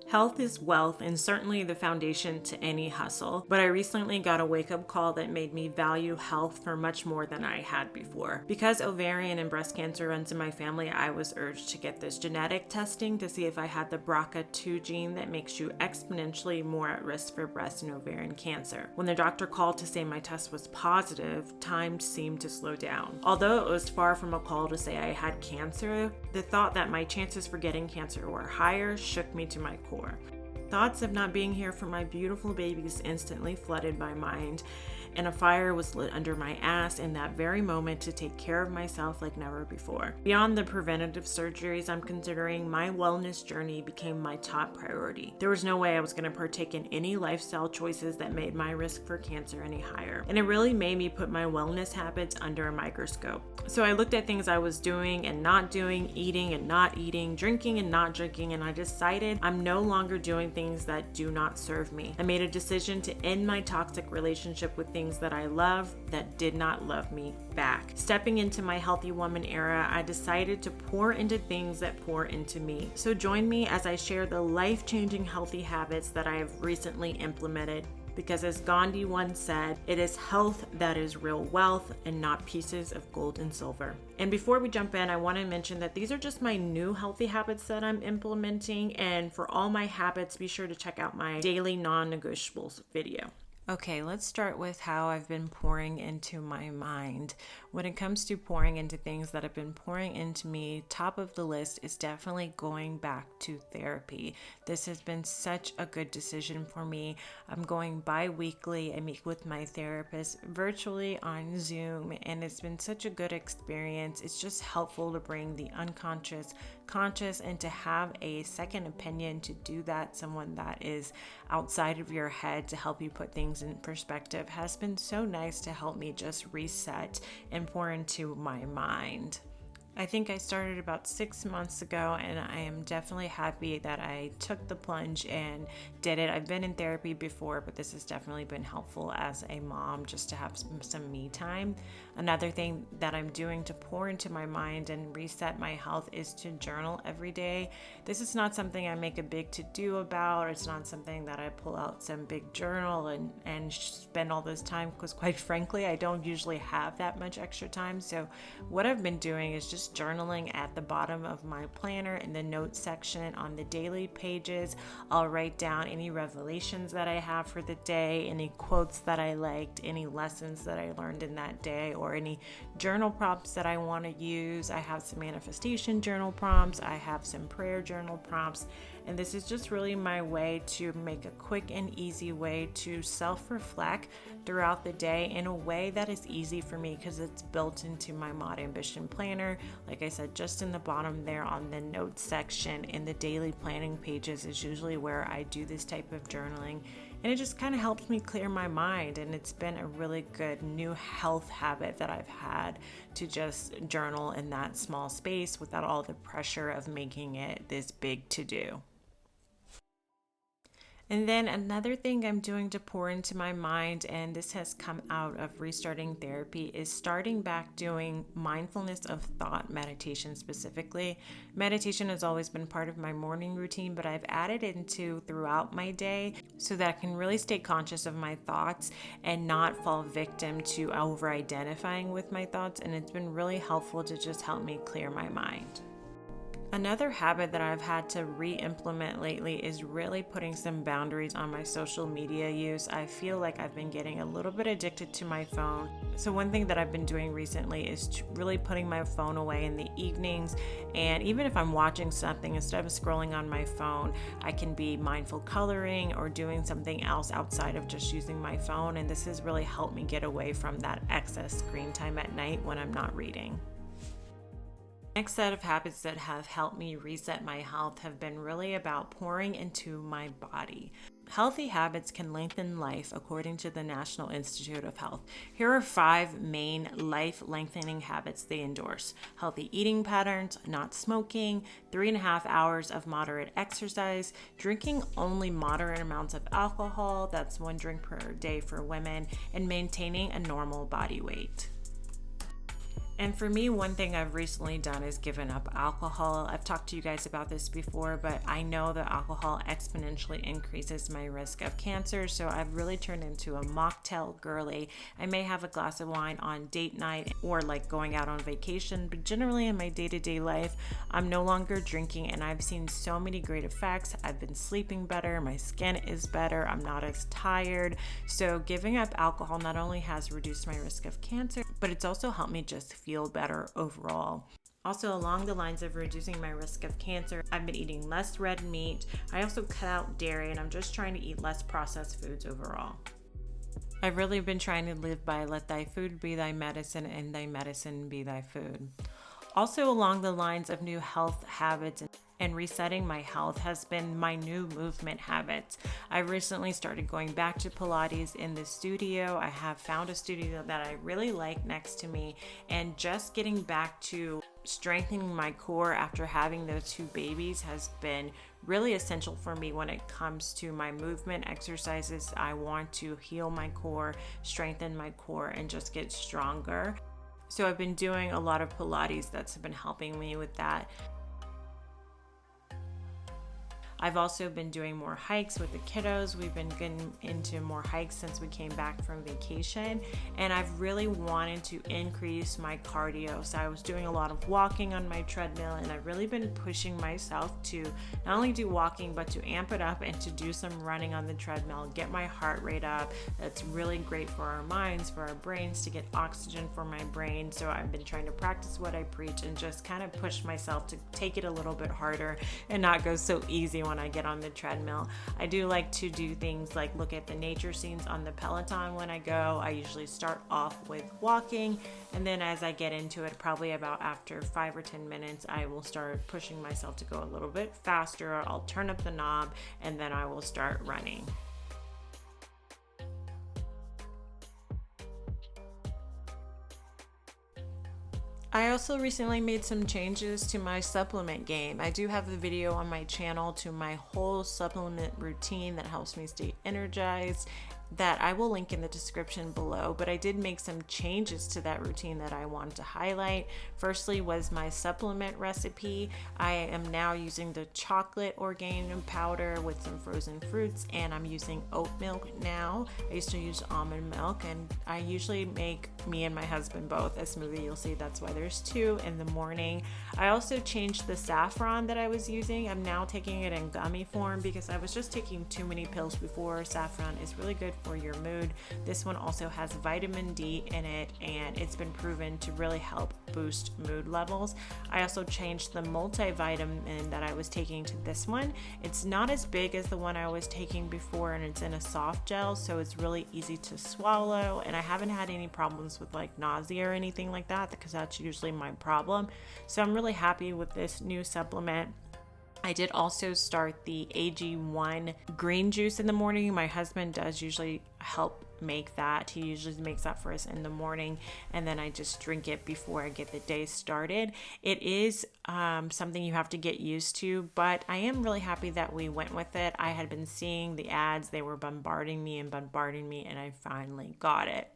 Health is wealth and certainly the foundation to any hustle, but I recently got a wake-up call that made me value health for much more than I had before. Because ovarian and breast cancer runs in my family, I was urged to get this genetic testing to see if I had the BRCA2 gene that makes you exponentially more at risk for breast and ovarian cancer. When the doctor called to say my test was positive, time seemed to slow down. Although it was far from a call to say I had cancer, the thought that my chances for getting cancer were higher shook me to my core. Thoughts of not being here for my beautiful babies instantly flooded my mind, and a fire was lit under my ass in that very moment to take care of myself like never before. Beyond the preventative surgeries I'm considering, my wellness journey became my top priority. There was no way I was going to partake in any lifestyle choices that made my risk for cancer any higher, and it really made me put my wellness habits under a microscope. So I looked at things I was doing and not doing, eating and not eating, drinking and not drinking, and I decided I'm no longer doing things that do not serve me. I made a decision to end my toxic relationship with things that I love that did not love me back. Stepping into my healthy woman era, I decided to pour into things that pour into me. So join me as I share the life-changing healthy habits that I have recently implemented. Because as Gandhi once said, it is health that is real wealth and not pieces of gold and silver. And before we jump in, I want to mention that these are just my new healthy habits that I'm implementing. And for all my habits, be sure to check out my daily non-negotiables video. Okay, let's start with how I've been pouring into my mind. When it comes to pouring into things that have been pouring into me, top of the list is definitely going back to therapy. This has been such a good decision for me. I'm going bi-weekly. I meet with my therapist virtually on Zoom, and it's been such a good experience. It's just helpful to bring the unconscious conscious and to have a second opinion to do that, someone that is outside of your head to help you put things in perspective, has been so nice to help me just reset and pour into my mind. I think I started about 6 months ago, and I am definitely happy that I took the plunge and did it. I've been in therapy before, but this has definitely been helpful as a mom just to have some me time. Another thing that I'm doing to pour into my mind and reset my health is to journal every day. This is not something I make a big to-do about. It's not something that I pull out some big journal and spend all this time, because quite frankly, I don't usually have that much extra time. So what I've been doing is just journaling at the bottom of my planner in the notes section on the daily pages. I'll write down any revelations that I have for the day, any quotes that I liked, any lessons that I learned in that day, or any journal prompts that I want to use. I have some manifestation journal prompts. I have some prayer journal prompts. And this is just really my way to make a quick and easy way to self-reflect throughout the day in a way that is easy for me, because it's built into my Mod Ambition planner. Like I said, just in the bottom there on the notes section in the daily planning pages is usually where I do this type of journaling. And it just kind of helps me clear my mind. And it's been a really good new health habit that I've had to just journal in that small space without all the pressure of making it this big to do. And then another thing I'm doing to pour into my mind, and this has come out of restarting therapy, is starting back doing mindfulness of thought meditation specifically. Meditation has always been part of my morning routine, but I've added it into throughout my day so that I can really stay conscious of my thoughts and not fall victim to over-identifying with my thoughts. And it's been really helpful to just help me clear my mind. Another habit that I've had to re-implement lately is really putting some boundaries on my social media use. I feel like I've been getting a little bit addicted to my phone. So one thing that I've been doing recently is really putting my phone away in the evenings. And even if I'm watching something, instead of scrolling on my phone, I can be mindful coloring or doing something else outside of just using my phone. And this has really helped me get away from that excess screen time at night when I'm not reading. Next set of habits that have helped me reset my health have been really about pouring into my body. Healthy habits can lengthen life according to the National Institute of Health. Here are 5 main life-lengthening habits they endorse. Healthy eating patterns, not smoking, 3.5 hours of moderate exercise, drinking only moderate amounts of alcohol, that's 1 drink per day for women, and maintaining a normal body weight. And for me, one thing I've recently done is given up alcohol. I've talked to you guys about this before, but I know that alcohol exponentially increases my risk of cancer. So I've really turned into a mocktail girly. I may have a glass of wine on date night or like going out on vacation, but generally in my day-to-day life, I'm no longer drinking, and I've seen so many great effects. I've been sleeping better, my skin is better, I'm not as tired. So giving up alcohol not only has reduced my risk of cancer, but it's also helped me just feel better overall. Also, along the lines of reducing my risk of cancer, I've been eating less red meat. I also cut out dairy, and I'm just trying to eat less processed foods overall. I've really been trying to live by let thy food be thy medicine and thy medicine be thy food. Also, along the lines of new health habits and resetting my health has been my new movement habits. I recently started going back to Pilates in the studio. I have found a studio that I really like next to me, and just getting back to strengthening my core after having those two babies has been really essential for me when it comes to my movement exercises. I want to heal my core, strengthen my core, and just get stronger. So I've been doing a lot of Pilates that's been helping me with that. I've also been doing more hikes with the kiddos. We've been getting into more hikes since we came back from vacation, and I've really wanted to increase my cardio. So I was doing a lot of walking on my treadmill, and I've really been pushing myself to not only do walking, but to amp it up and to do some running on the treadmill, get my heart rate up. That's really great for our minds, for our brains, to get oxygen for my brain. So I've been trying to practice what I preach and just kind of push myself to take it a little bit harder and not go so easy when I get on the treadmill. I do like to do things like look at the nature scenes on the Peloton when I go. I usually start off with walking, and then as I get into it, probably about after 5 or 10 minutes, I will start pushing myself to go a little bit faster. I'll turn up the knob, and then I will start running. I also recently made some changes to my supplement game. I do have a video on my channel to my whole supplement routine that helps me stay energized, that I will link in the description below, but I did make some changes to that routine that I wanted to highlight. Firstly was my supplement recipe. I am now using the chocolate organum powder with some frozen fruits, and I'm using oat milk now. I used to use almond milk, and I usually make, me and my husband both, a smoothie. You'll see that's why there's two in the morning. I also changed the saffron that I was using. I'm now taking it in gummy form because I was just taking too many pills before. Saffron is really good for your mood. This one also has vitamin D in it, and it's been proven to really help boost mood levels. I also changed the multivitamin that I was taking to this one. It's not as big as the one I was taking before, and it's in a soft gel, so it's really easy to swallow, and I haven't had any problems with like nausea or anything like that, because that's usually my problem. So I'm really happy with this new supplement. I did also start the AG1 green juice in the morning. My husband does usually help make that. He usually makes that for us in the morning, and then I just drink it before I get the day started. It is something you have to get used to, but I am really happy that we went with it. I had been seeing the ads. They were bombarding me, and I finally got it.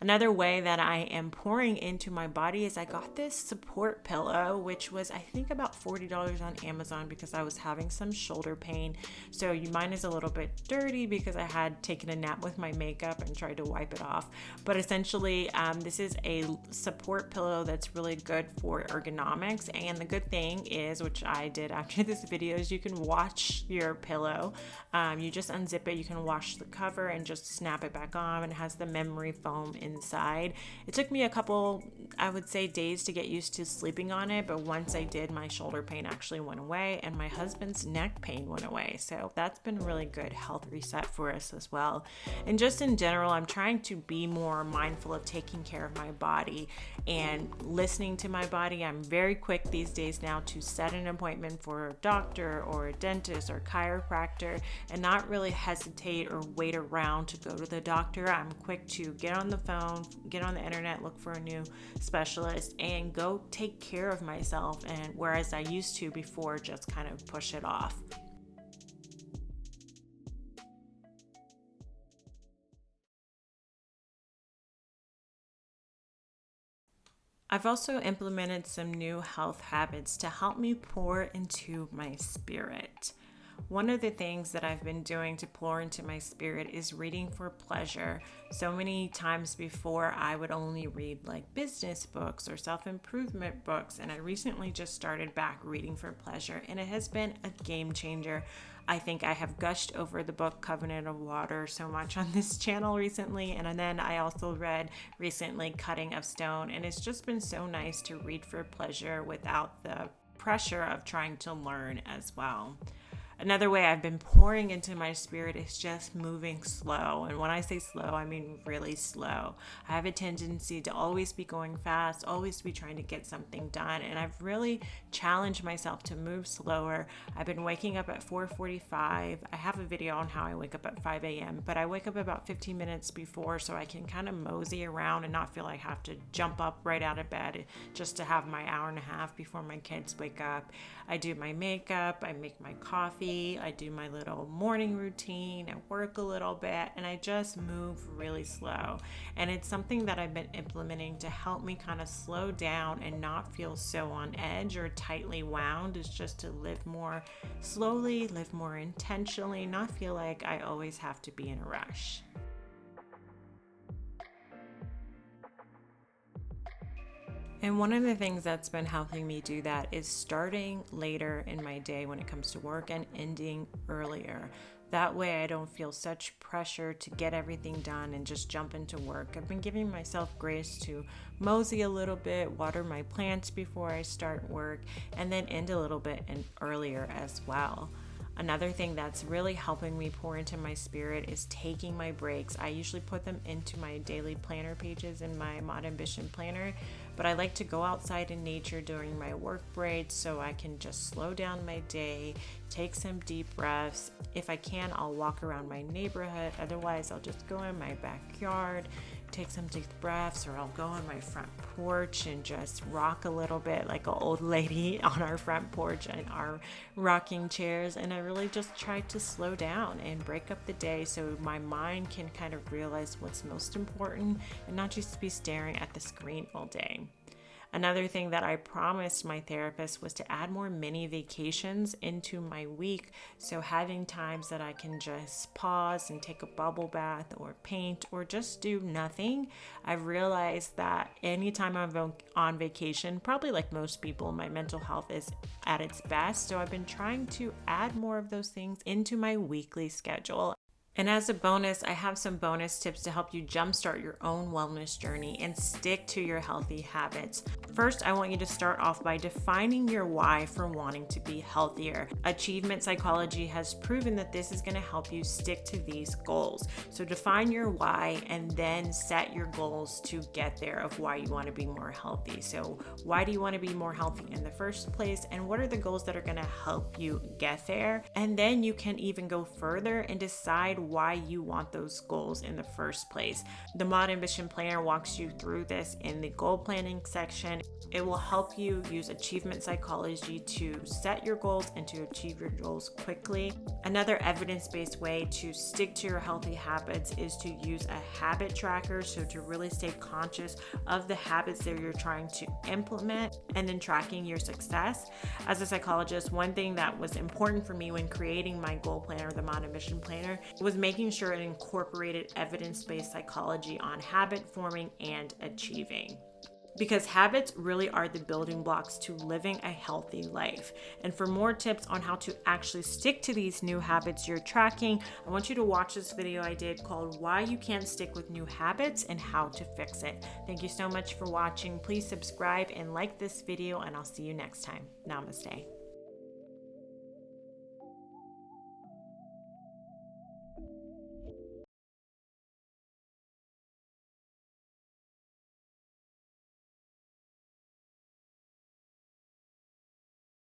Another way that I am pouring into my body is I got this support pillow, which was I think about $40 on Amazon because I was having some shoulder pain. So mine is a little bit dirty because I had taken a nap with my makeup and tried to wipe it off. But essentially, this is a support pillow that's really good for ergonomics. And the good thing is, which I did after this video, is you can wash your pillow. You just unzip it, you can wash the cover and just snap it back on, and it has the memory foam inside. It took me a couple, I would say, days to get used to sleeping on it, but once I did, my shoulder pain actually went away, and my husband's neck pain went away. So that's been a really good health reset for us as well. And just in general, I'm trying to be more mindful of taking care of my body and listening to my body. I'm very quick these days now to set an appointment for a doctor or a dentist or chiropractor and not really hesitate or wait around to go to the doctor. I'm quick to get on the phone, get on the internet, look for a new specialist, and go take care of myself. And whereas I used to before just kind of push it off. I've also implemented some new health habits to help me pour into my spirit. One of the things that I've been doing to pour into my spirit is reading for pleasure. So many times before, I would only read like business books or self-improvement books, and I recently just started back reading for pleasure, and it has been a game changer. I think I have gushed over the book Covenant of Water so much on this channel recently, and then I also read recently Cutting of Stone, and it's just been so nice to read for pleasure without the pressure of trying to learn as well. Another way I've been pouring into my spirit is just moving slow. And when I say slow, I mean really slow. I have a tendency to always be going fast, always be trying to get something done. And I've really challenged myself to move slower. I've been waking up at 4:45. I have a video on how I wake up at 5 a.m., but I wake up about 15 minutes before so I can kind of mosey around and not feel like I have to jump up right out of bed just to have my hour and a half before my kids wake up. I do my makeup, I make my coffee, I do my little morning routine, I work a little bit, and I just move really slow. And it's something that I've been implementing to help me kind of slow down and not feel so on edge or tightly wound. It's just to live more slowly, live more intentionally, not feel like I always have to be in a rush. And one of the things that's been helping me do that is starting later in my day when it comes to work and ending earlier. That way I don't feel such pressure to get everything done and just jump into work. I've been giving myself grace to mosey a little bit, water my plants before I start work, and then end a little bit earlier as well. Another thing that's really helping me pour into my spirit is taking my breaks. I usually put them into my daily planner pages in my Mod Ambition planner, but I like to go outside in nature during my work breaks so I can just slow down my day, take some deep breaths. If I can, I'll walk around my neighborhood. Otherwise, I'll just go in my backyard, take some deep breaths, or I'll go on my front porch and just rock a little bit like an old lady on our front porch in our rocking chairs. And I really just try to slow down and break up the day so my mind can kind of realize what's most important and not just be staring at the screen all day. Another thing that I promised my therapist was to add more mini vacations into my week. So having times that I can just pause and take a bubble bath or paint or just do nothing. I've realized that anytime I'm on vacation, probably like most people, my mental health is at its best. So I've been trying to add more of those things into my weekly schedule. And as a bonus, I have some bonus tips to help you jumpstart your own wellness journey and stick to your healthy habits. First, I want you to start off by defining your why for wanting to be healthier. Achievement psychology has proven that this is going to help you stick to these goals. So define your why and then set your goals to get there of why you want to be more healthy. So why do you want to be more healthy in the first place? And what are the goals that are going to help you get there? And then you can even go further and decide why you want those goals in the first place. The Mod Ambition Planner walks you through this in the goal planning section. It will help you use achievement psychology to set your goals and to achieve your goals quickly. Another evidence-based way to stick to your healthy habits is to use a habit tracker. So to really stay conscious of the habits that you're trying to implement and then tracking your success. As a psychologist, one thing that was important for me when creating my goal planner, the Mod Ambition Planner, was making sure it incorporated evidence-based psychology on habit forming and achieving. Because habits really are the building blocks to living a healthy life. And for more tips on how to actually stick to these new habits you're tracking, I want you to watch this video I did called Why You Can't Stick with New Habits and How to Fix It. Thank you so much for watching. Please subscribe and like this video, and I'll see you next time. Namaste.